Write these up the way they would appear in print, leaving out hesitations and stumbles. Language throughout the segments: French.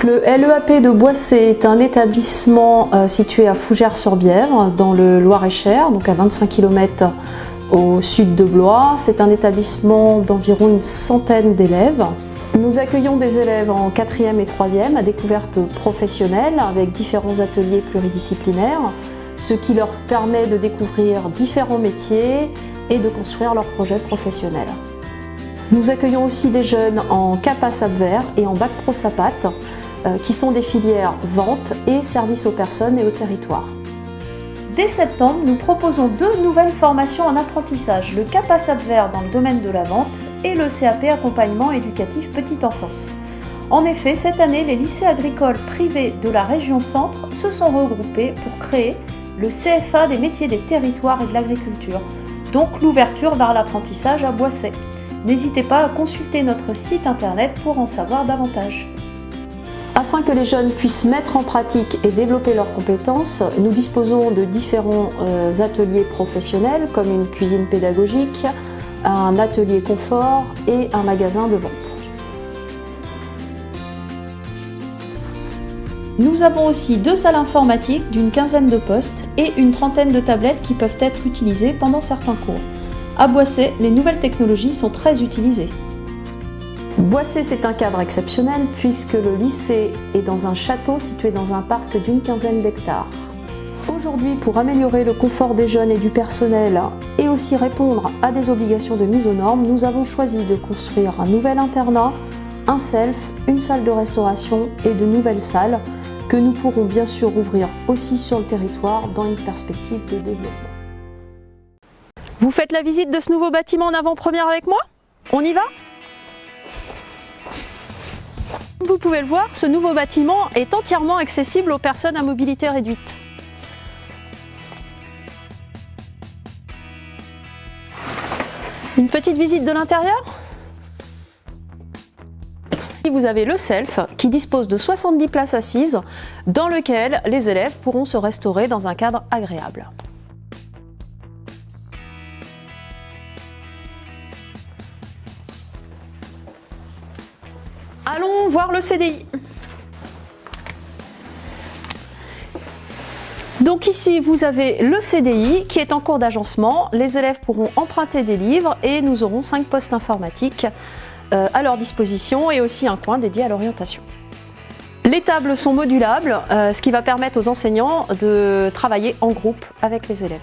Le LEAP de Boissé est un établissement situé à Fougères-sur-Bièvre, dans le Loir-et-Cher, donc à 25 km au sud de Blois. C'est un établissement d'environ une centaine d'élèves. Nous accueillons des élèves en 4e et 3e à découverte professionnelle avec différents ateliers pluridisciplinaires, ce qui leur permet de découvrir différents métiers et de construire leurs projets professionnels. Nous accueillons aussi des jeunes en CAPA SAPVER et en Bac Pro SAPAT, qui sont des filières vente et service aux personnes et au territoire. Dès septembre, nous proposons 2 nouvelles formations en apprentissage, le CAPA SAPVER dans le domaine de la vente et le CAP accompagnement éducatif petite enfance. En effet, cette année, les lycées agricoles privés de la région Centre se sont regroupés pour créer le CFA des métiers des territoires et de l'agriculture, donc l'ouverture vers l'apprentissage à Boissé. N'hésitez pas à consulter notre site internet pour en savoir davantage. Afin que les jeunes puissent mettre en pratique et développer leurs compétences, nous disposons de différents ateliers professionnels comme une cuisine pédagogique, un atelier confort et un magasin de vente. Nous avons aussi 2 salles informatiques d'une quinzaine de postes et une trentaine de tablettes qui peuvent être utilisées pendant certains cours. À Boissé, les nouvelles technologies sont très utilisées. Boissé, c'est un cadre exceptionnel puisque le lycée est dans un château situé dans un parc d'une quinzaine d'hectares. Aujourd'hui, pour améliorer le confort des jeunes et du personnel et aussi répondre à des obligations de mise aux normes, nous avons choisi de construire un nouvel internat, un self, une salle de restauration et de nouvelles salles que nous pourrons bien sûr ouvrir aussi sur le territoire dans une perspective de développement. Vous faites la visite de ce nouveau bâtiment en avant-première avec moi? On y va? Vous pouvez le voir, ce nouveau bâtiment est entièrement accessible aux personnes à mobilité réduite. Une petite visite de l'intérieur. Vous avez le self qui dispose de 70 places assises dans lequel les élèves pourront se restaurer dans un cadre agréable. Allons voir le CDI. Donc ici, vous avez le CDI qui est en cours d'agencement. Les élèves pourront emprunter des livres et nous aurons 5 postes informatiques à leur disposition et aussi un coin dédié à l'orientation. Les tables sont modulables, ce qui va permettre aux enseignants de travailler en groupe avec les élèves.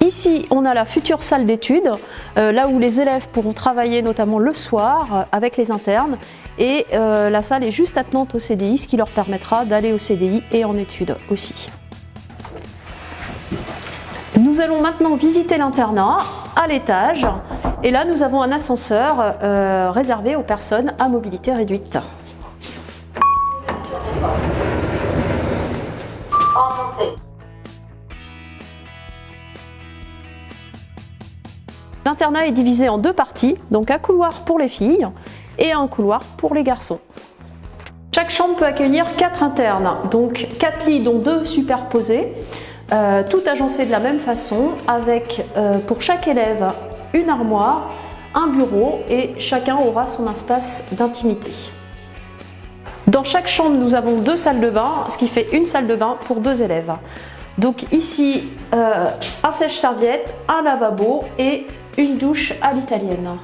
Ici, on a la future salle d'études, là où les élèves pourront travailler notamment le soir avec les internes. Et la salle est juste attenante au CDI, ce qui leur permettra d'aller au CDI et en études aussi. Nous allons maintenant visiter l'internat à l'étage. Et là, nous avons un ascenseur réservé aux personnes à mobilité réduite. L'internat est divisé en 2 parties, donc un couloir pour les filles et un couloir pour les garçons. Chaque chambre peut accueillir 4 internes, donc 4 lits dont 2 superposés, tout agencé de la même façon, avec pour chaque élève une armoire, un bureau et chacun aura son espace d'intimité. Dans chaque chambre, nous avons 2 salles de bain, ce qui fait une salle de bain pour 2 élèves. Donc ici, un sèche-serviette, un lavabo et une douche à l'italienne.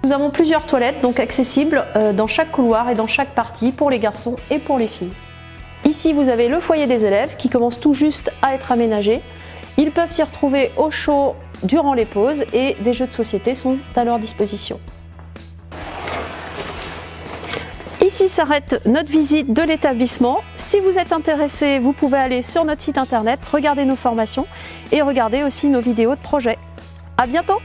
Nous avons plusieurs toilettes donc accessibles dans chaque couloir et dans chaque partie pour les garçons et pour les filles. Ici, vous avez le foyer des élèves qui commence tout juste à être aménagé. Ils peuvent s'y retrouver au chaud durant les pauses et des jeux de société sont à leur disposition. Ici s'arrête notre visite de l'établissement. Si vous êtes intéressé, vous pouvez aller sur notre site internet, regarder nos formations et regarder aussi nos vidéos de projet. À bientôt!